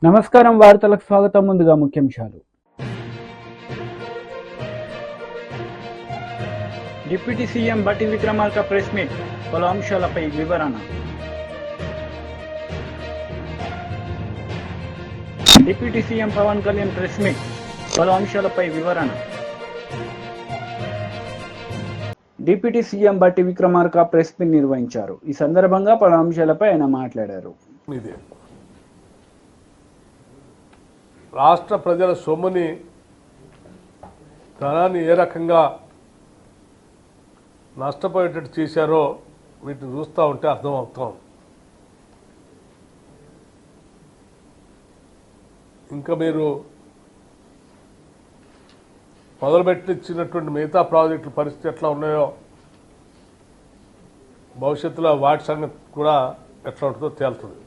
నమస్కారం వార్తలకు స్వాగతం. ముందుగా ముఖ్యాంశాలు. డిప్యూటీ సీఎం బట్టి విక్రమార్క ప్రెస్ మీట్, పలు అంశాలపై వివరణ. Deputy CM Pawan Kalyan press meet, పలు అంశాలపై వివరణ. డిప్యూటీ సీఎం బట్టి విక్రమార్క ప్రెస్ మీట్ నిర్వహించారు. ఈ సందర్భంగా పలు అంశాలపై ఆయన మాట్లాడారు. రాష్ట్ర ప్రజల సొమ్ముని ధనాన్ని ఏ రకంగా నష్టపోయేటట్టు చేశారో వీటిని చూస్తూ ఉంటే అర్థమవుతాం. ఇంకా మీరు మొదలుపెట్టించినటువంటి మిగతా ప్రాజెక్టుల పరిస్థితి ఎట్లా ఉన్నాయో భవిష్యత్తులో వాటి సంగతి కూడా ఎట్లా ఉంటుందో తేలుతుంది.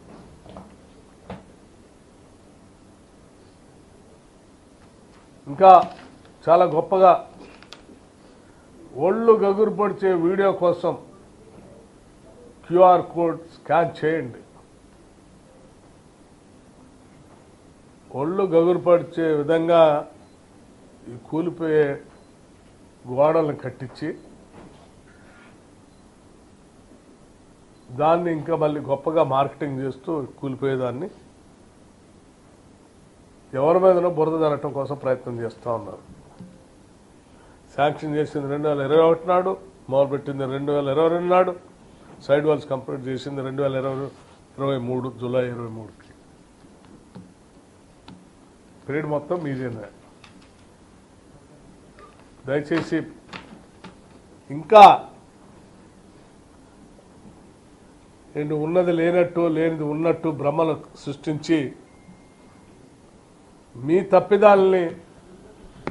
ఇంకా చాలా గొప్పగా ఒళ్ళు గగురు పొడిచే వీడియో కోసం క్యూఆర్ కోడ్ స్కాన్ చేయండి. ఒళ్ళు గగురు పొడిచే విధంగా ఈ కూలిపోయే గోడలను కట్టించి దాన్ని ఇంకా మళ్ళీ గొప్పగా మార్కెటింగ్ చేస్తూ కూలిపోయేదాన్ని ఎవరి మీదనో బురద జరగటం కోసం ప్రయత్నం చేస్తూ ఉన్నారు. శాంక్షన్ చేసింది 2021 నాడు, మొదలుపెట్టింది 2022 నాడు, సైడ్ వాల్స్ కంప్లీట్ చేసింది 2023 జూలై 23కి. పీరియడ్ మొత్తం మీదేనా. దయచేసి ఇంకా నేను ఉన్నది లేనట్టు లేనిది ఉన్నట్టు భ్రమలు సృష్టించి మీ తప్పిదాలని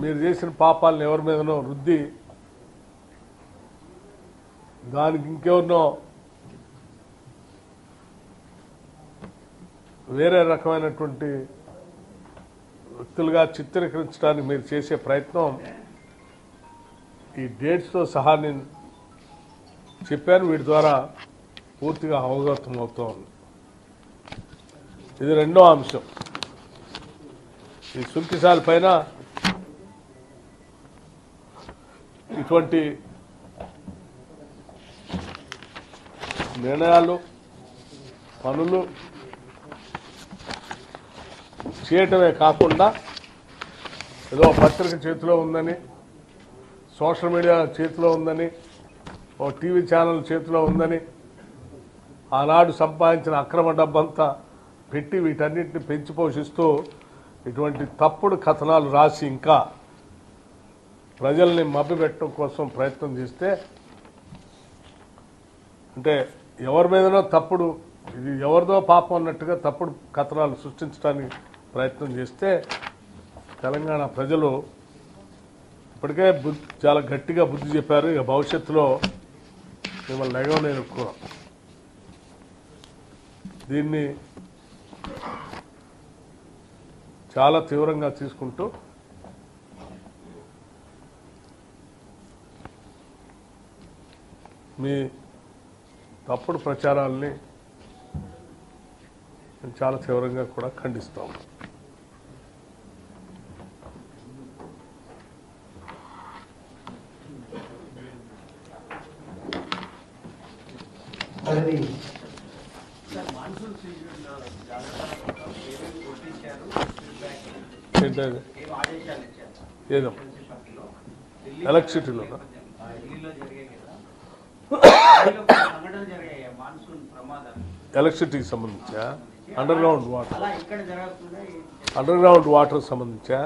మీరు చేసిన పాపాలను ఎవరి మీదనో రుద్ది దానికి ఇంకెవరినో వేరే రకమైనటువంటి వ్యక్తులుగా చిత్రీకరించడానికి మీరు చేసే ప్రయత్నం ఈ డేట్స్తో సహా నేను చెప్పాను. వీటి ద్వారా పూర్తిగా అవగతం అవుతూ ఉంది. ఇది రెండో అంశం. ఈ సుంకిసాల పైన ఇటువంటి నిర్ణయాలు పనులు చేయటమే కాకుండా ఏదో పత్రిక చేతిలో ఉందని, సోషల్ మీడియా చేతిలో ఉందని, ఓ టీవీ ఛానల్ చేతిలో ఉందని ఆనాడు సంపాదించిన అక్రమ డబ్బంతా పెట్టి వీటన్నిటిని పెంచి పోషిస్తూ ఇటువంటి తప్పుడు కథనాలు రాసి ఇంకా ప్రజల్ని మభ్యపెట్టడం కోసం ప్రయత్నం చేస్తే, అంటే ఎవరి మీదనో తప్పుడు ఇది ఎవరిదో పాపం అన్నట్టుగా తప్పుడు కథనాలు సృష్టించడానికి ప్రయత్నం చేస్తే తెలంగాణ ప్రజలు ఇప్పటికే చాలా గట్టిగా బుద్ధి చెప్పారు. ఇక భవిష్యత్తులో మిమ్మల్ని లెగవలేరు. దీన్ని చాలా తీవ్రంగా తీసుకుంటూ మీ తప్పుడు ప్రచారాలని చాలా తీవ్రంగా కూడా ఖండిస్తాము. ఏదో ఎలక్ట్రిసిటీలో ఎలక్ట్రిసిటీకి సంబంధించా, అండర్ గ్రౌండ్ వాటర్ సంబంధించా,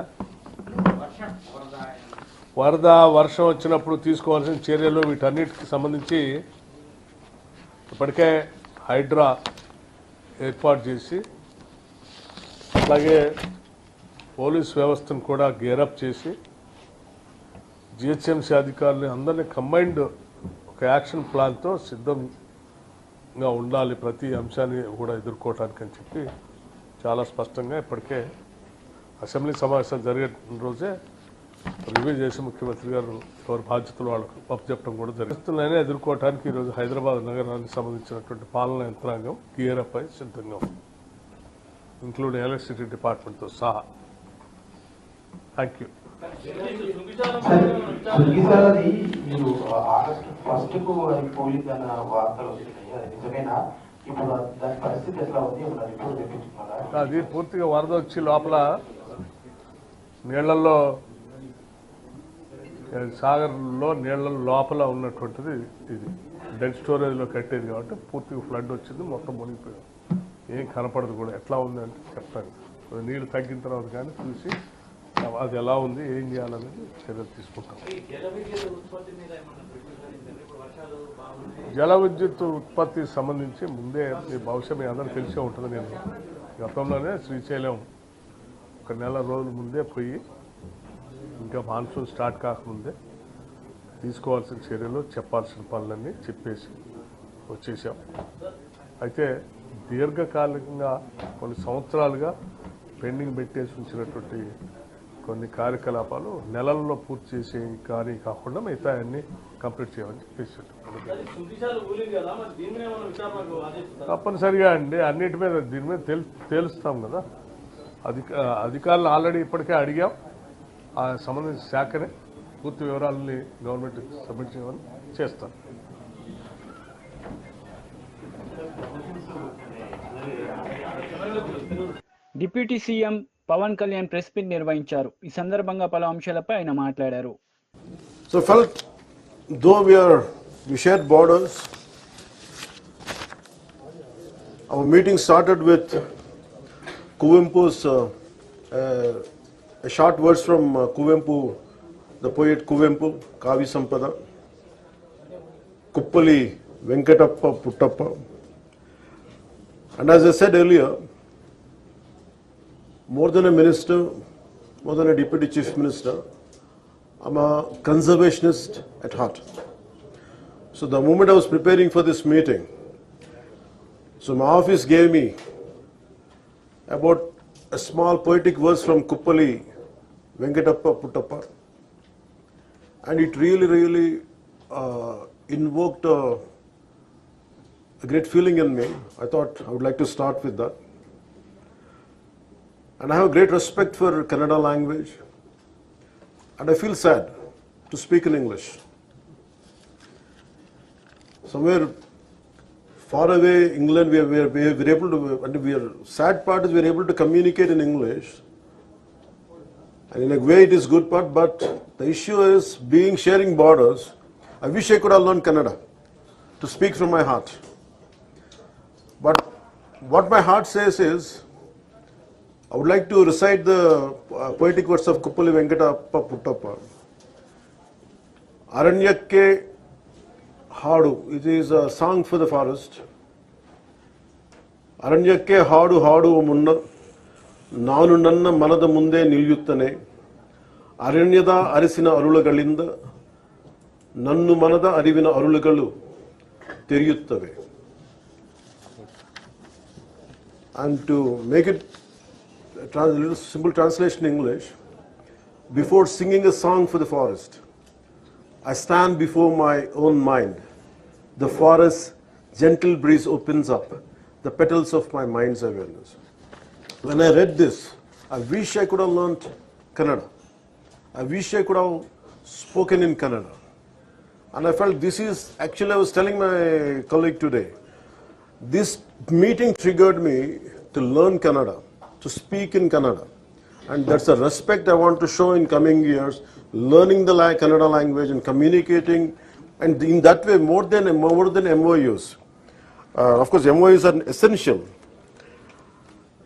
వరద వర్షం వచ్చినప్పుడు తీసుకోవాల్సిన చర్యలు వీటన్నిటికి సంబంధించి ఇప్పటికే హైడ్రా ఏర్పాటు చేసి అలాగే పోలీస్ వ్యవస్థను కూడా గేరప్ చేసి జిహెచ్ఎంసీ అధికారులు అందరినీ కంబైన్డ్ ఒక యాక్షన్ ప్లాన్తో సిద్ధంగా ఉండాలి ప్రతి అంశాన్ని కూడా ఎదుర్కోవటానికి అని చెప్పి చాలా స్పష్టంగా ఇప్పటికే అసెంబ్లీ సమావేశాలు జరిగే రోజే రివ్యూ చేసి ముఖ్యమంత్రి గారు ఎవరి బాధ్యతలు వాళ్ళకు అప్పచెప్పడం కూడా జరుగుతుందనే ఎదుర్కోవటానికి ఈరోజు హైదరాబాద్ నగరానికి సంబంధించినటువంటి పాలనా యంత్రాంగం గేరప్ అయి సిద్ధంగా ఉంది. ఇంక్లూడింగ్ ఎలక్ట్రిసిటీ డిపార్ట్మెంట్తో సహా. Thank you. సుగ్గిసాలది మీరు ఆగస్టు 1కు అది పోలింగ్ అన్న వార్తలు వచ్చినాయి, అది నిజమేనా? ఇప్పుడు దాని పరిస్థితి ఎట్లా ఉంది? ఏమన్నా రిపోర్ట్ తెప్పించుకున్నారా? అది పూర్తిగా వరద వచ్చి లోపల నీళ్లలో సాగర్లో నీళ్ల లోపల ఉన్నటువంటిది ఇది డెడ్ స్టోరేజ్లో కట్టేది కాబట్టి పూర్తిగా ఫ్లడ్ వచ్చింది, మొత్తం మునిగిపోయాం. ఏం కనపడదు కూడా. ఎట్లా ఉంది అంటే చెప్తాను, నీళ్ళు తగ్గిన తర్వాత కానీ చూసి అది ఎలా ఉంది, ఏం చేయాలనేది చర్యలు తీసుకుంటాం. జల విద్యుత్ ఉత్పత్తికి సంబంధించి ముందే బహుశా మీ అందరూ తెలిసే ఉంటుంది. నేను గతంలోనే శ్రీశైలం ఒక నెల రోజుల ముందే పోయి, ఇంకా మాన్సూన్ స్టార్ట్ కాకముందే తీసుకోవాల్సిన చర్యలు, చెప్పాల్సిన పనులన్నీ చెప్పేసి వచ్చేసాం. అయితే దీర్ఘకాలికంగా కొన్ని సంవత్సరాలుగా పెండింగ్ పెట్టేసి ఉంచినటువంటి కొన్ని కార్యకలాపాలు నెలల్లో పూర్తి చేసే కానీ కాకుండా మిగతా అన్ని కంప్లీట్ చేయాలని చెప్పేసి తప్పనిసరిగా అండి అన్నిటి మీద దీని మీద తేలుస్తాం కదా. అధికారులు ఆల్రెడీ ఇప్పటికే అడిగాం. ఆ సంబంధించిన శాఖనే పూర్తి వివరాలని గవర్నమెంట్ సబ్మిట్ చేయమని చేస్తాం. Deputy CM Pawan Kalyan press meet నిర్వహించారు. ఈ సందర్భంగా పలు అంశాలపై ఆయన మాట్లాడారు. So felt though we shared borders, our meeting started with Kuvempu's a short words from Kuvempu, the poet Kuvempu, Kavi Sampada, Kuppali Venkatappa Puttappa. And as I said earlier, more than a minister, more than a deputy chief minister, I'm a conservationist at heart. So the moment I was preparing for this meeting, so my office gave me about a small poetic verse from Kuppali Venkatappa Puttappa, and it really invoked a great feeling in me. I thought I would like to start with that. And I have great respect for Kannada language, and I feel sad to speak in English. Somewhere far away, England, we are able to, and sad part is we are able to communicate in English, and in a way it is good part, but the issue is sharing borders. I wish I could have learned Kannada to speak from my heart. But what my heart says is, I would like to recite the poetic words of Kuppali Venkatappa Puttappa. Aranyakke Hadu, it is a song for the forest. Aranyakke Hadu Hadu Munna, Nanu Nanna Manada Munde Nilyuttane, Aranyada Arisina Arulagalinda, Nannu Manada Arivina Arulagalu, Tiriyuttave. And to make it a little simple translation in English, before singing a song for the forest, I stand before my own mind. The forest's gentle breeze opens up the petals of my mind's awareness. When I read this, I wish I could have learnt Kannada. I wish I could have spoken in Kannada. And I felt this is, actually I was telling my colleague today, this meeting triggered me to learn Kannada, to speak in Kannada. And that's a respect I want to show in coming years, learning the Kannada language and communicating, and in that way more than MOUs. Of course, MOUs are essential.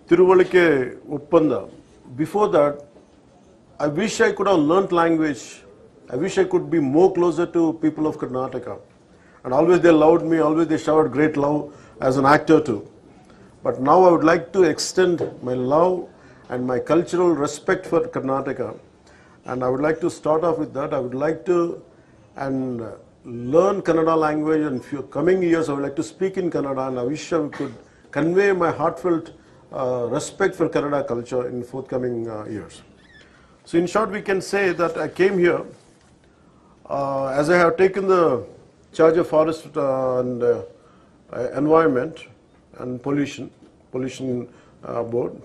Tiruvalike Uppanda. Before that, I wish I could have learnt language. I wish I could be more closer to people of Karnataka. And always they loved me, always they showered great love as an actor too. But now I would like to extend my love and my cultural respect for Karnataka. And I would like to start off with that. I would like to learn Kannada language, and few coming years I would like to speak in Kannada, and I wish I could convey my heartfelt respect for Kannada culture in forthcoming years. So in short, we can say that I came here as I have taken the charge of forest and environment and pollution board.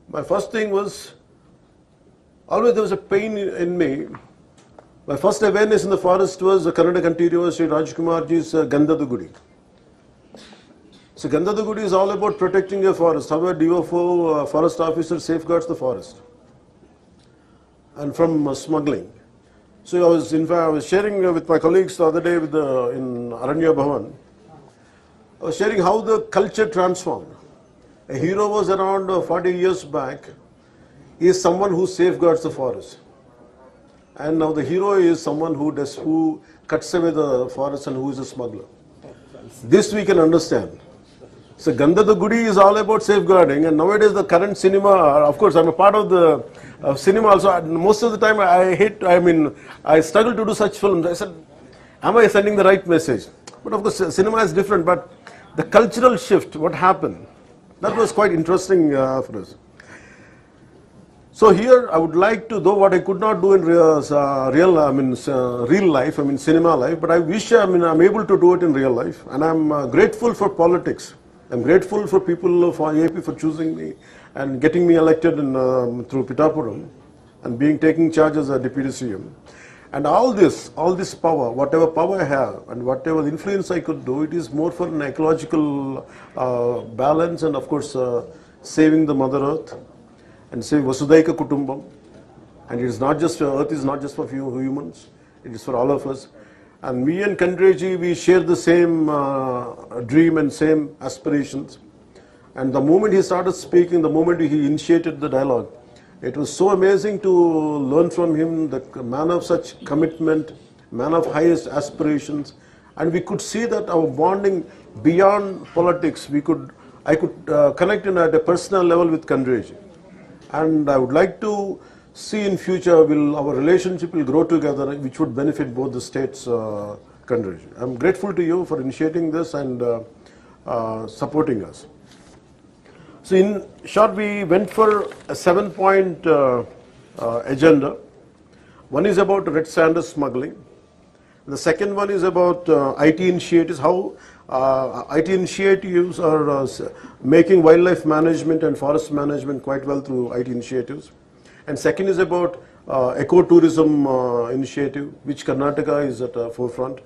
My first thing was, always there was a pain in me. My first awareness in the forest was Kannada Kantiru Sri Rajkumarji's Gandhada Gudi. So Gandhada Gudi is all about protecting a forest, how a DFO forest officer safeguards the forest and from smuggling. So I was sharing with my colleagues the other day in Aranya Bhavan. I was sharing how the culture transformed. A hero was around 40 years back. He is someone who safeguards the forest. And now the hero is someone who cuts away the forest and who is a smuggler. This we can understand. So Gandhada Gudi is all about safeguarding, and nowadays the current cinema, of course I'm a part of the cinema also, most of the time I struggle to do such films. I said, am I sending the right message? But of course cinema is different, but the cultural shift, what happened, that was quite interesting for us. So here I would like to, though what I could not do in real life, cinema life, but I wish I'm able to do it in real life, and I'm grateful for politics. I'm grateful for people for AP for choosing me and getting me elected through Pittapuram and taking charge as a deputy CM. And all this power, whatever power I have and whatever influence I could do, it is more for an ecological balance and of course saving the Mother Earth and saving Vasudaika Kutumbam. And it is not just, Earth is not just for few humans, it is for all of us. And me and Kandreji, we share the same dream and same aspirations. And the moment he started speaking, the moment he initiated the dialogue, it was so amazing to learn from him, the man of such commitment, man of highest aspirations. And we could see that our bonding beyond politics, I could connect at a personal level with Kandreji. And I would like to see in future our relationship will grow together, which would benefit both the states. Kandreji, I'm grateful to you for initiating this and supporting us. So in short, we went for a 7-point agenda. One is about red sand smuggling. The second one is about IT initiatives, how IT initiatives are making wildlife management and forest management quite well through IT initiatives. And second is about ecotourism initiative, which Karnataka is at the forefront.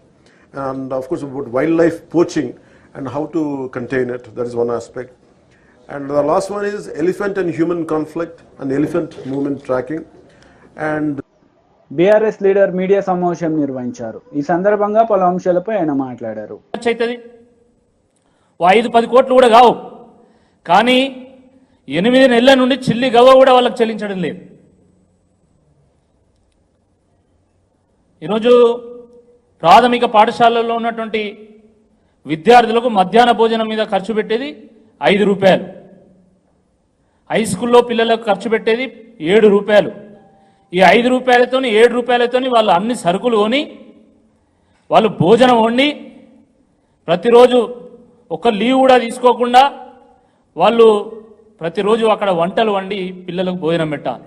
And of course about wildlife poaching and how to contain it, that is one aspect. And the last one is elephant and human conflict and elephant movement tracking. And BRS leader media సమావేశం నిర్వహించారు. ఈ సందర్భంగా పలు అంశాలపై ఆయన మాట్లాడారు. 5-10 కోట్లు కూడా కావు, కానీ 8 నెలల నుండి చిల్లి గవ్వ కూడా వాళ్ళకి చెల్లించడం లేదు. ఈరోజు ప్రాథమిక పాఠశాలల్లో ఉన్నటువంటి విద్యార్థులకు మధ్యాహ్న భోజనం మీద ఖర్చు పెట్టేది 5 రూపాయలు, హై స్కూల్లో పిల్లలకు ఖర్చు పెట్టేది 7 రూపాయలు. ఈ 5 రూపాయలతో 7 రూపాయలతో వాళ్ళు అన్ని సరుకులు కొని వాళ్ళు భోజనం వండి ప్రతిరోజు ఒక లీవ్ కూడా తీసుకోకుండా వాళ్ళు ప్రతిరోజు అక్కడ వంటలు వండి పిల్లలకు భోజనం పెట్టాలి.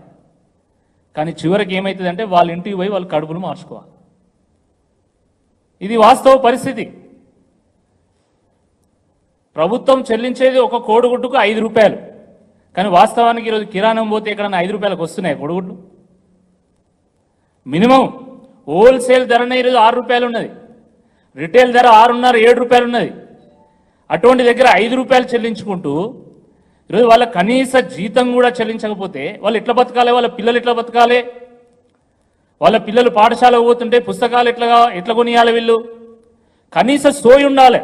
కానీ చివరికి ఏమవుతుందంటే వాళ్ళ ఇంటికి పోయి వాళ్ళు కడుపులు మార్చుకోవాలి. ఇది వాస్తవ పరిస్థితి. ప్రభుత్వం చెల్లించేది ఒక కోడిగుడ్డుకు 5 రూపాయలు, కానీ వాస్తవానికి ఈరోజు కిరాణం పోతే ఎక్కడన్నా 5 రూపాయలకు వస్తున్నాయి కోడిగుడ్లు. మినిమం హోల్సేల్ ధరనే ఈరోజు 6 రూపాయలు ఉన్నది, రిటైల్ ధర 6.5-7 రూపాయలు ఉన్నది. అటువంటి దగ్గర 5 రూపాయలు చెల్లించుకుంటూ ఈరోజు వాళ్ళ కనీస జీతం కూడా చెల్లించకపోతే వాళ్ళు ఎట్లా బతకాలి, వాళ్ళ పిల్లలు ఎట్లా బతకాలి, వాళ్ళ పిల్లలు పాఠశాలకు పోతుంటే పుస్తకాలు ఎట్లా కొనియాలి, వీళ్ళు కనీస సోయి ఉండాలి.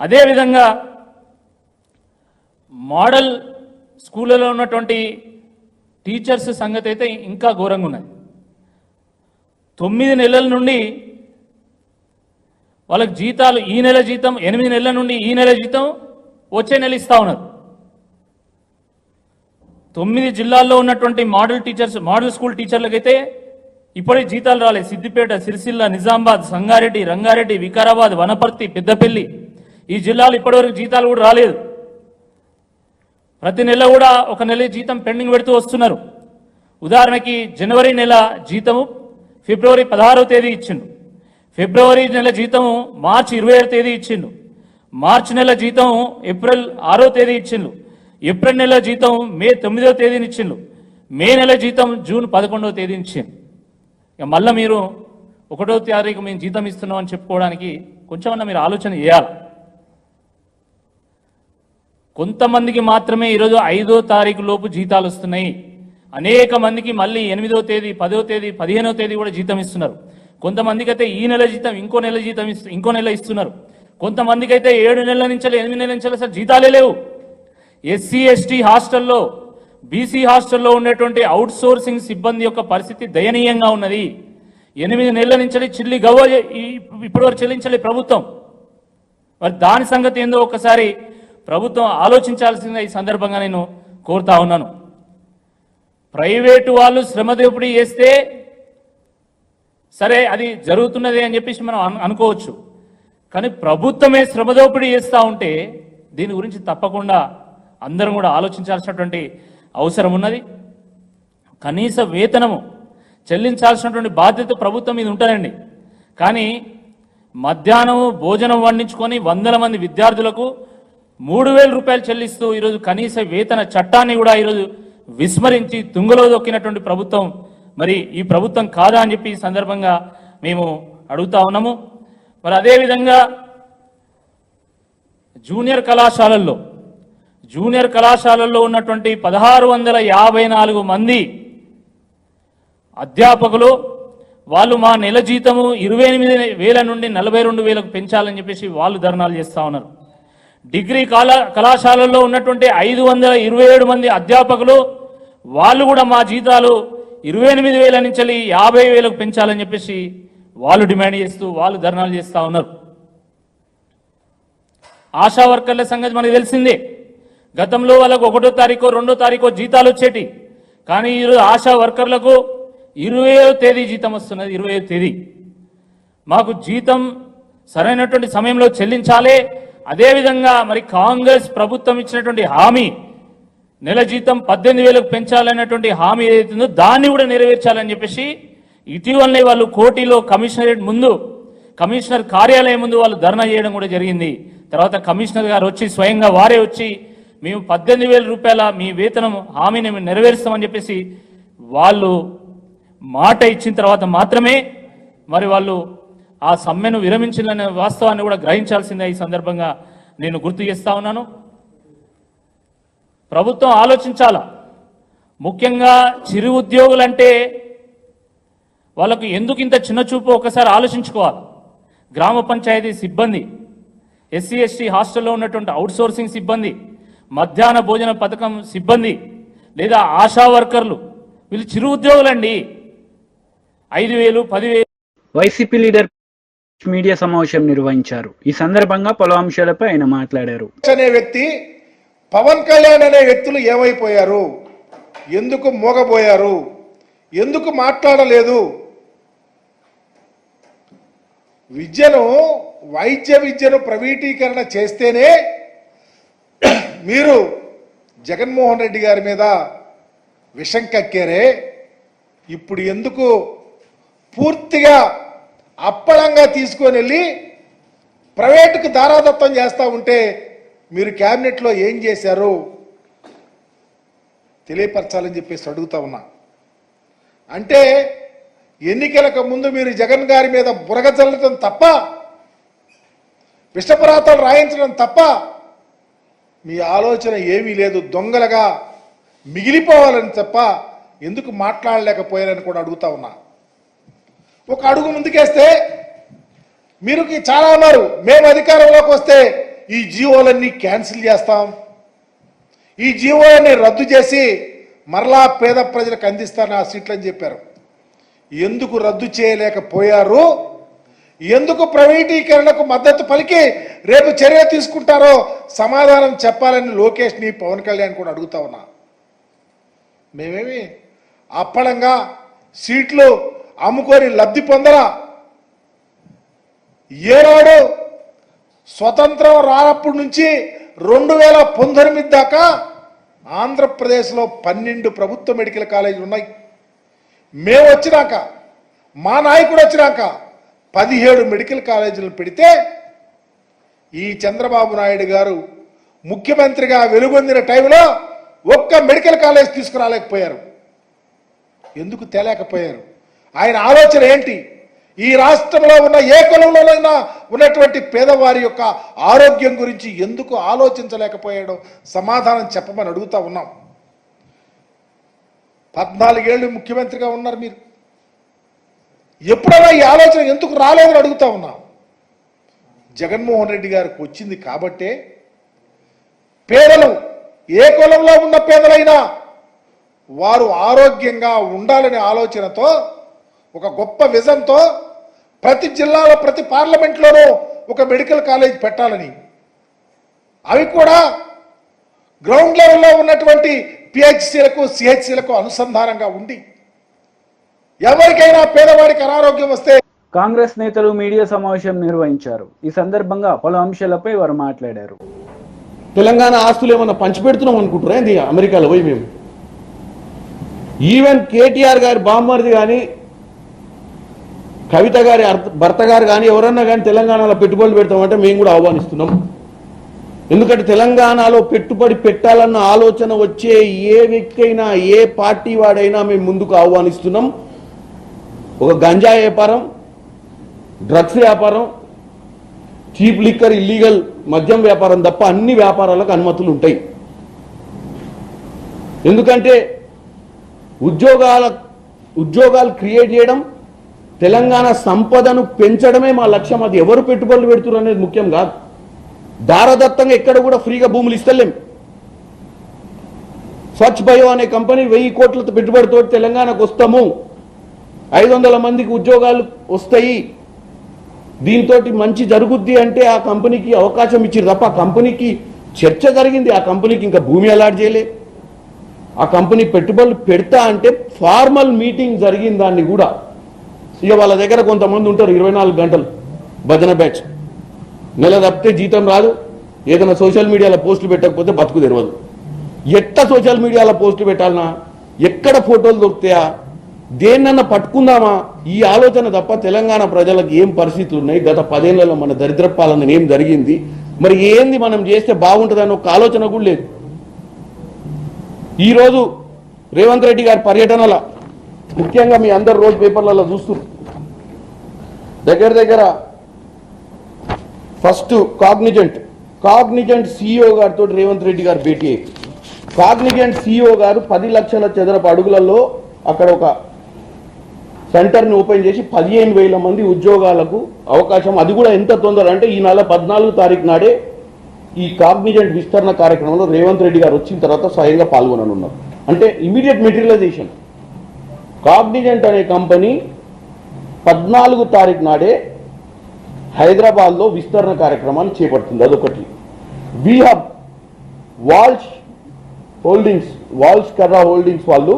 అదేవిధంగా మోడల్ స్కూళ్ళలో ఉన్నటువంటి టీచర్స్ సంగతి అయితే ఇంకా ఘోరంగా ఉన్నది. 9 నెలల నుండి వాళ్ళకి జీతాలు, ఈ నెల జీతం 8 నెలల నుండి ఈ నెల జీతం వచ్చే నెల ఇస్తా ఉన్నారు. 9 జిల్లాల్లో ఉన్నటువంటి మోడల్ స్కూల్ టీచర్లకైతే ఇప్పటికీ జీతాలు రాలేదు. సిద్దిపేట, సిరిసిల్ల, నిజామాబాద్, సంగారెడ్డి, రంగారెడ్డి, వికారాబాద్, వనపర్తి, పెద్దపల్లి ఈ జిల్లాలు ఇప్పటివరకు జీతాలు కూడా రాలేదు. ప్రతి నెల కూడా ఒక నెల జీతం పెండింగ్ పెడుతూ వస్తున్నారు. ఉదాహరణకి జనవరి నెల జీతము ఫిబ్రవరి 16వ తేదీ ఇచ్చిండు, ఫిబ్రవరి నెల జీతము మార్చి 27వ తేదీ ఇచ్చిండు, మార్చి నెల జీతం ఏప్రిల్ 6వ తేదీ ఇచ్చిండ్రు, ఏప్రిల్ నెల జీతం మే 9వ తేదీని ఇచ్చిండ్రు, మే నెల జీతం జూన్ 11వ తేదీని ఇచ్చిండ్రు. ఇక మళ్ళీ మీరు 1వ తారీఖు మేము జీతం ఇస్తున్నాం అని చెప్పుకోవడానికి కొంచెమన్నా మీరు ఆలోచన చేయాలి. కొంతమందికి మాత్రమే ఈరోజు 5వ తారీఖు లోపు జీతాలు వస్తున్నాయి. అనేక మందికి మళ్ళీ 8వ తేదీ, 10వ తేదీ, 15వ తేదీ కూడా జీతం ఇస్తున్నారు. కొంతమందికి అయితే ఈ నెల జీతం ఇంకో నెల జీతం ఇంకో నెల ఇస్తున్నారు. కొంతమందికి అయితే 7 నెలల నుంచి 8 నెలల నుంచి అసలు జీతాలే లేవు. ఎస్సీ ఎస్టీ హాస్టల్లో, బీసీ హాస్టల్లో ఉండేటువంటి అవుట్ సోర్సింగ్ సిబ్బంది యొక్క పరిస్థితి దయనీయంగా ఉన్నది. 8 నెలల నుంచి చిల్లి గవ్వ ఇప్పటివరకు చెల్లించలే ప్రభుత్వం. మరి దాని సంగతి ఏందో ఒకసారి ప్రభుత్వం ఆలోచించాల్సిందిగా ఈ సందర్భంగా నేను కోరుతా ఉన్నాను. ప్రైవేటు వాళ్ళు శ్రమ దోపిడీ చేస్తే సరే అది జరుగుతున్నది అని చెప్పేసి మనం అనుకోవచ్చు. కానీ ప్రభుత్వమే శ్రమ దోపిడీ చేస్తూ ఉంటే దీని గురించి తప్పకుండా అందరం కూడా ఆలోచించాల్సినటువంటి అవసరం ఉన్నది. కనీస వేతనము చెల్లించాల్సినటువంటి బాధ్యత ప్రభుత్వం మీద ఉంటుందండి. కానీ మధ్యాహ్నం భోజనం వండించుకొని 100 మంది విద్యార్థులకు 3,000 రూపాయలు చెల్లిస్తూ ఈరోజు కనీస వేతన చట్టాన్ని కూడా ఈరోజు విస్మరించి తుంగలో దొక్కినటువంటి ప్రభుత్వం మరి ఈ ప్రభుత్వం కాదా అని చెప్పి ఈ సందర్భంగా మేము అడుగుతా ఉన్నాము. మరి అదేవిధంగా జూనియర్ కళాశాలల్లో ఉన్నటువంటి 1654 మంది అధ్యాపకులు వాళ్ళు మా నెల జీతము 28,000 నుండి 42,000కు పెంచాలని చెప్పేసి వాళ్ళు ధర్నాలు చేస్తూ ఉన్నారు. డిగ్రీ కళాశాలల్లో ఉన్నటువంటి 527 మంది అధ్యాపకులు వాళ్ళు కూడా మా జీతాలు 28,000 నుంచి 50,000కు పెంచాలని చెప్పేసి వాళ్ళు డిమాండ్ చేస్తూ వాళ్ళు ధర్నాలు చేస్తూ ఉన్నారు. ఆశా వర్కర్ల సంగతి మనకు తెలిసిందే. గతంలో వాళ్ళకు 1వ తారీఖు 2వ తారీఖు జీతాలు వచ్చేటి. కానీ ఈరోజు ఆశా వర్కర్లకు 20వ తేదీ జీతం వస్తున్నది. 20వ తేదీ మాకు జీతం సరైనటువంటి సమయంలో చెల్లించాలి. అదేవిధంగా మరి కాంగ్రెస్ ప్రభుత్వం ఇచ్చినటువంటి హామీ నెల జీతం 18,000కు పెంచాలనేటువంటి హామీ ఏదైతుందో దాన్ని కూడా నెరవేర్చాలని చెప్పేసి ఇటీవలనే వాళ్ళు కోటిలో కమిషనర్ కార్యాలయం ముందు వాళ్ళు ధర్నా చేయడం కూడా జరిగింది. తర్వాత కమిషనర్ గారు వచ్చి స్వయంగా వారే వచ్చి మేము 18,000 రూపాయల మీ వేతనం హామీని మేము నెరవేరుస్తామని చెప్పేసి వాళ్ళు మాట ఇచ్చిన తర్వాత మాత్రమే మరి వాళ్ళు ఆ సమ్మెను విరమించాలనే వాస్తవాన్ని కూడా గ్రహించాల్సిందే ఈ సందర్భంగా నేను గుర్తు చేస్తా ఉన్నాను. ప్రభుత్వం ఆలోచించాల. ముఖ్యంగా చిరు ఉద్యోగులంటే వాళ్ళకు ఎందుకు ఇంత చిన్న చూపు ఒకసారి ఆలోచించుకోవాలి. గ్రామ పంచాయతీ సిబ్బంది, ఎస్సీ ఎస్టీ హాస్టల్లో ఉన్నటువంటి అవుట్ సోర్సింగ్ సిబ్బంది, మధ్యాహ్న భోజన పథకం సిబ్బంది లేదా ఆశా వర్కర్లు వీళ్ళు చిరు ఉద్యోగులండి. 5,000, 10,000. వైసీపీ లీడర్ మీడియా సమావేశం నిర్వహించారు. ఈ సందర్భంగా పలు అంశాలపై ఆయన మాట్లాడారు. అనే వ్యక్తి, పవన్ కళ్యాణ్ అనే వ్యక్తులు ఏమైపోయారు, ఎందుకు మోగబోయారు, ఎందుకు మాట్లాడలేదు? వైద్య విద్యను ప్రైవేటీకరణ చేస్తేనే మీరు జగన్మోహన్ రెడ్డి గారి మీద విషం కక్కారే, ఇప్పుడు ఎందుకు పూర్తిగా అప్పళంగా తీసుకొని వెళ్ళి ప్రైవేటుకు దారాదత్తం చేస్తూ ఉంటే మీరు క్యాబినెట్లో ఏం చేశారు తెలియపరచాలని చెప్పేసి అడుగుతా ఉన్నా. అంటే ఎన్నికలకు ముందు మీరు జగన్ గారి మీద బురగ చల్లడం తప్ప, విషపరాతాలు రాయించడం తప్ప మీ ఆలోచన ఏమీ లేదు. దొంగలుగా మిగిలిపోవాలని తప్ప ఎందుకు మాట్లాడలేకపోయారని కూడా అడుగుతా ఉన్నా. ఒక అడుగు ముందుకేస్తే మీరు చాలా అన్నారు, మేము అధికారంలోకి వస్తే ఈ జీవోలన్నీ క్యాన్సిల్ చేస్తాం, ఈ జీవోలన్నీ రద్దు చేసి మరలా పేద ప్రజలకు అందిస్తాను ఆ సీట్లని చెప్పారు. ఎందుకు రద్దు చేయలేకపోయారు? ఎందుకు ప్రైవేటీకరణకు మద్దతు పలికి రేపు చర్య తీసుకుంటారో సమాధానం చెప్పాలని లోకేష్ని, పవన్ కళ్యాణ్ కూడా అడుగుతా ఉన్నా. మేమేమి అప్పళంగా సీట్లు అమ్ముకొని లబ్ధి పొందరా? ఏనాడు స్వతంత్రం రానప్పటి నుంచి 2019 దాకా ఆంధ్రప్రదేశ్లో 12 ప్రభుత్వ మెడికల్ కాలేజీలు ఉన్నాయి. మేము వచ్చినాక, మా నాయకుడు వచ్చినాక 17 మెడికల్ కాలేజీలు పెడితే ఈ చంద్రబాబు నాయుడు గారు ముఖ్యమంత్రిగా వెలుగొందిన టైంలో ఒక్క మెడికల్ కాలేజ్ తీసుకురాలేకపోయారు. ఎందుకు తేలేకపోయారు? ఆయన ఆలోచన ఏంటి? ఈ రాష్ట్రంలో ఉన్న ఏ కులంలోనైనా ఉన్నటువంటి పేదవారి యొక్క ఆరోగ్యం గురించి ఎందుకు ఆలోచించలేకపోయాడో సమాధానం చెప్పమని అడుగుతా ఉన్నాం. 14 ఏళ్ళు ముఖ్యమంత్రిగా ఉన్నారు మీరు. ఎప్పుడైనా ఈ ఆలోచన ఎందుకు రాలేదని అడుగుతా ఉన్నాం. జగన్మోహన్ రెడ్డి గారికి వచ్చింది కాబట్టే పేదలు, ఏ కులంలో ఉన్న పేదలైనా వారు ఆరోగ్యంగా ఉండాలనే ఆలోచనతో, ఒక గొప్ప విజన్తో ప్రతి జిల్లాలో, ప్రతి పార్లమెంట్లోనూ ఒక మెడికల్ కాలేజ్ పెట్టాలని, అవి కూడా గ్రౌండ్ లెవెల్లో ఉన్నటువంటి పిహెచ్సిలకు, సిహెచ్సిలకు అనుసంధానంగా ఉండి ఎవరికైనా పేదవాడికి అనారోగ్యం వస్తే. కాంగ్రెస్ నేతలు మీడియా సమావేశం నిర్వహించారు. ఈ సందర్భంగా పలు అంశాలపై వారు మాట్లాడారు. తెలంగాణ ఆస్తులు ఏమన్నా పంచిపెడుతున్నాం అనుకుంటున్నా ఇది అమెరికాలో పోయి మేము. ఈవెన్ కేటీఆర్ గారి బామ్మర్ది కానీ, కవిత గారి భర్త గారు కానీ ఎవరన్నా కానీ తెలంగాణలో పెట్టుబడులు పెడతామంటే మేము కూడా ఆహ్వానిస్తున్నాం. ఎందుకంటే తెలంగాణలో పెట్టుబడి పెట్టాలన్న ఆలోచన వచ్చే ఏ వ్యక్తి అయినా, ఏ పార్టీ వాడైనా మేము ముందుకు ఆహ్వానిస్తున్నాం. ఒక గంజా వ్యాపారం, డ్రగ్స్ వ్యాపారం, చీప్ లిక్కర్, ఇల్లీగల్ మద్యం వ్యాపారం తప్ప అన్ని వ్యాపారాలకు అనుమతులు ఉంటాయి. ఎందుకంటే ఉద్యోగాలు క్రియేట్ చేయడం, తెలంగాణ సంపదను పెంచడమే మా లక్ష్యం. అది ఎవరు పెట్టుబడులు పెడుతున్నారు అనేది ముఖ్యం కాదు. దారదత్తంగా ఎక్కడ కూడా ఫ్రీగా భూములు ఇస్తలేం. స్వచ్ఛ బయో అనే కంపెనీ 1000 కోట్లతో పెట్టుబడితో తెలంగాణకు వస్తాము, 500 మందికి ఉద్యోగాలు వస్తాయి, దీంతో మంచి జరుగుద్ది అంటే ఆ కంపెనీకి అవకాశం ఇచ్చారు తప్ప ఆ కంపెనీకి చర్చ జరిగింది. ఆ కంపెనీకి ఇంకా భూమి అలాట్ చేయలే. ఆ కంపెనీ పెట్టుబడులు పెడతా అంటే ఫార్మల్ మీటింగ్ జరిగింది. దాన్ని కూడా ఇక వాళ్ళ దగ్గర కొంతమంది ఉంటారు 24 గంటలు భజన బ్యాచ్, నెల తప్పితే జీతం రాదు, ఏదైనా సోషల్ మీడియాలో పోస్టులు పెట్టకపోతే బతుకు తెరవదు. ఎట్ట సోషల్ మీడియాలో పోస్టులు పెట్టాలన్నా, ఎక్కడ ఫోటోలు దొరుకుతాయా, దేన్నన్నా పట్టుకుందామా, ఈ ఆలోచన తప్ప తెలంగాణ ప్రజలకు ఏం పరిస్థితులు ఉన్నాయి, గత 10 ఏళ్లలో మన దరిద్ర పాలన ఏం జరిగింది, మరి ఏంది మనం చేస్తే బాగుంటుందని ఒక ఆలోచన కూడా లేదు. ఈరోజు రేవంత్ రెడ్డి గారి పర్యటనల ముఖ్యంగా మీ అందరు రోజు పేపర్లలో చూస్తున్నారు, దగ్గర ఫస్ట్ కాగ్నిజెంట్ సిఇఓ గారితో రేవంత్ రెడ్డి గారు భేటీ అయ్యి, కాగ్నిజెంట్ సిఇఓ గారు 10 లక్షల చదరపు అడుగులలో అక్కడ ఒక సెంటర్ని ఓపెన్ చేసి 15,000 మంది ఉద్యోగాలకు అవకాశం. అది కూడా ఎంత తొందర అంటే ఈ నెల 14వ తారీఖు నాడే ఈ కాగ్నిజెంట్ విస్తరణ కార్యక్రమంలో రేవంత్ రెడ్డి గారు వచ్చిన తర్వాత స్వయంగా పాల్గొననున్నారు. అంటే ఇమీడియట్ మెటీరియలైజేషన్. కాగ్నిజెంట్ అనే కంపెనీ 14వ తారీఖు నాడే హైదరాబాద్లో విస్తరణ కార్యక్రమాన్ని చేపడుతుంది. అదొకటి. వీహబ్ వాల్ష్ కర్రా హోల్డింగ్స్ వాళ్ళు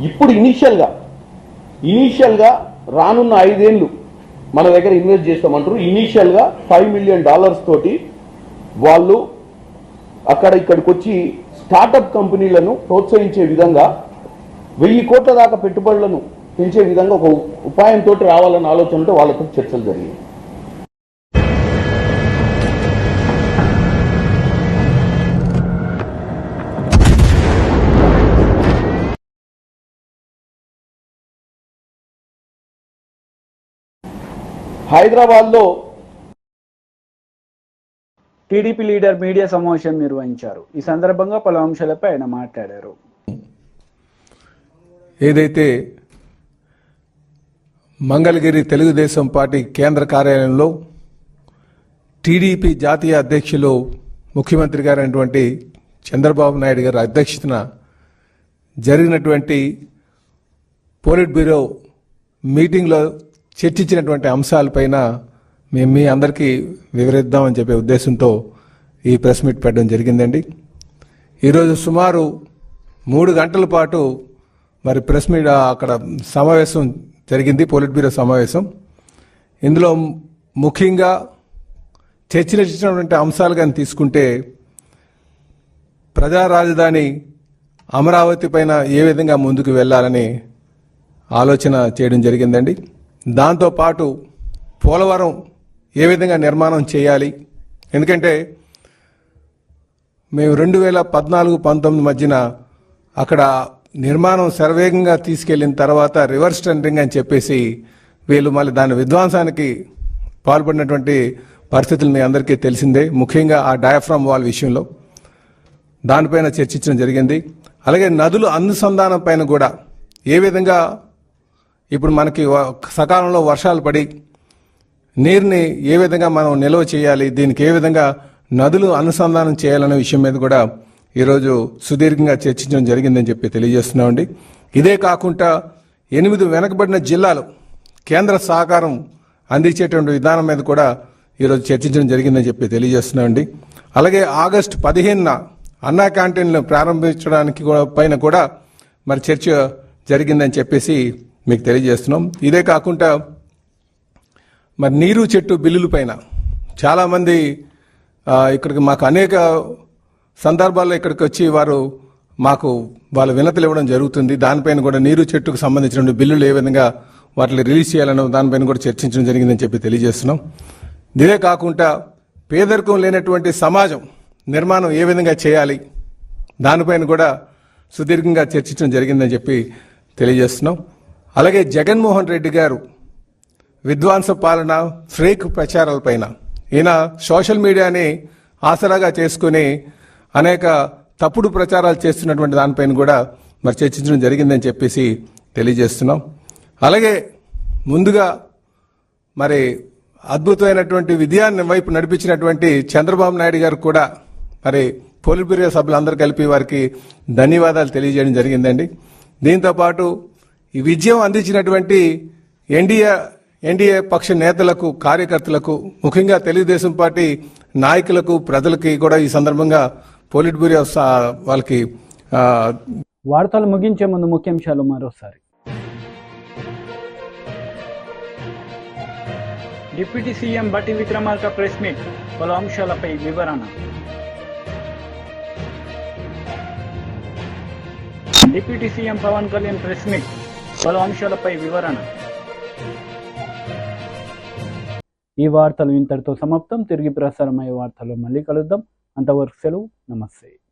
ఇప్పుడు ఇనీషియల్గా రానున్న 5 ఏళ్ళు మన దగ్గర ఇన్వెస్ట్ చేస్తామంటారు. ఇనీషియల్గా $5 మిలియన్ తోటి వాళ్ళు ఇక్కడికి వచ్చి స్టార్టప్ కంపెనీలను ప్రోత్సహించే విధంగా 1000 కోట్ల దాకా పెట్టుబడులను పెంచే విధంగా ఒక ఉపాయంతో రావాలన్న ఆలోచనతో వాళ్ళతో చర్చలు జరిగాయి. హైదరాబాద్లో టీడీపీ లీడర్ మీడియా సమావేశం నిర్వహించారు. ఈ సందర్భంగా పలు అంశాలపై ఆయన మాట్లాడారు. ఏదైతే మంగళగిరి తెలుగుదేశం పార్టీ కేంద్ర కార్యాలయంలో టీడీపీ జాతీయ అధ్యక్షులు ముఖ్యమంత్రి గారైనటువంటి చంద్రబాబు నాయుడు గారి అధ్యక్షతన జరిగినటువంటి పోలిట్ బ్యూరో మీటింగ్లో చర్చించినటువంటి అంశాలపైన మేము మీ అందరికీ వివరిద్దామని చెప్పే ఉద్దేశంతో ఈ ప్రెస్ మీట్ పెట్టడం జరిగిందండి. ఈరోజు సుమారు 3 గంటల పాటు మరి ప్రెస్ మీట్ అక్కడ సమావేశం జరిగింది, పోలిట్ బ్యూరో సమావేశం. ఇందులో ముఖ్యంగా చర్చించినటువంటి అంశాలు కానీ తీసుకుంటే ప్రజా రాజధాని అమరావతి పైన ఏ విధంగా ముందుకు వెళ్ళాలని ఆలోచన చేయడం జరిగిందండి. దాంతోపాటు పోలవరం ఏ విధంగా నిర్మాణం చేయాలి, ఎందుకంటే మేము 2014-19 మధ్యన అక్కడ నిర్మాణం శరవేగంగా తీసుకెళ్లిన తర్వాత రివర్స్ టెండరింగ్ అని చెప్పేసి వీళ్ళు మళ్ళీ దాని విధ్వంసానికి పాల్పడినటువంటి పరిస్థితులు మీ అందరికీ తెలిసిందే. ముఖ్యంగా ఆ డయాఫ్రామ్ వాల్ విషయంలో దానిపైన చర్చించడం జరిగింది. అలాగే నదుల అనుసంధానం పైన కూడా ఏ విధంగా ఇప్పుడు మనకి సకాలంలో వర్షాలు పడి నీరుని ఏ విధంగా మనం నిల్వ చేయాలి, దీనికి ఏ విధంగా నదులు అనుసంధానం చేయాలనే విషయం మీద కూడా ఈరోజు సుదీర్ఘంగా చర్చించడం జరిగిందని చెప్పి తెలియజేస్తున్నామండి. ఇదే కాకుండా 8 వెనకబడిన జిల్లాలు కేంద్ర సహకారం అందించేటువంటి విధానం మీద కూడా ఈరోజు చర్చించడం జరిగిందని చెప్పి తెలియజేస్తున్నామండి. అలాగే ఆగస్టు 15న అన్నా క్యాంటీన్లు ప్రారంభించడానికి పైన కూడా మరి చర్చ జరిగిందని చెప్పేసి మీకు తెలియజేస్తున్నాం. ఇదే కాకుండా మరి నీరు చెట్టు బిల్లుల పైన చాలామంది ఇక్కడికి మాకు అనేక సందర్భాల్లో ఇక్కడికి వచ్చి వారు మాకు వాళ్ళ వినతులు ఇవ్వడం జరుగుతుంది. దానిపైన కూడా నీరు చెట్టుకు సంబంధించిన బిల్లులు ఏ విధంగా వాటిని రిలీజ్ చేయాలన్న దానిపైన కూడా చర్చించడం జరిగిందని చెప్పి తెలియజేస్తున్నాం. ఇదే కాకుండా పేదరికం లేనటువంటి సమాజం నిర్మాణం ఏ విధంగా చేయాలి దానిపైన కూడా సుదీర్ఘంగా చర్చించడం జరిగిందని చెప్పి తెలియజేస్తున్నాం. అలాగే జగన్మోహన్ రెడ్డి గారు విధ్వంస పాలన, ఫేక్ ప్రచారాలపైన ఈయన సోషల్ మీడియాని ఆసరాగా చేసుకుని అనేక తప్పుడు ప్రచారాలు చేస్తున్నటువంటి దానిపైన కూడా మరి చర్చించడం జరిగిందని చెప్పేసి తెలియజేస్తున్నాం. అలాగే ముందుగా మరి అద్భుతమైనటువంటి విజయాన్ని వైపు నడిపించినటువంటి చంద్రబాబు నాయుడు గారు కూడా మరి పోలిట్ బ్యూరో సభ్యులందరూ కలిపి వారికి ధన్యవాదాలు తెలియజేయడం జరిగిందండి. దీంతోపాటు ఈ విజయం అందించినటువంటి ఎన్డీఏ పక్ష నేతలకు, కార్యకర్తలకు, ముఖ్యంగా తెలుగుదేశం పార్టీ నాయకులకు, ప్రజలకి కూడా ఈ సందర్భంగా పోలిట్ బ్యూరో వాళ్ళకి వార్తలు ముగించే ముందు ముఖ్యాంశాలు మరోసారి. డిప్యూటీ సీఎం బట్టి విక్రమార్క ప్రెస్ మీట్, పలు అంశాలపై వివరణ. Deputy CM Pawan Kalyan press meet, పలు అంశాలపై వివరణ. ఈ వార్తలు ఇంతటితో సమాప్తం. తిరిగి ప్రసారమయ్యే వార్తల్లో మళ్ళీ కలుద్దాం. అంతవరకు సెలవు. నమస్తే.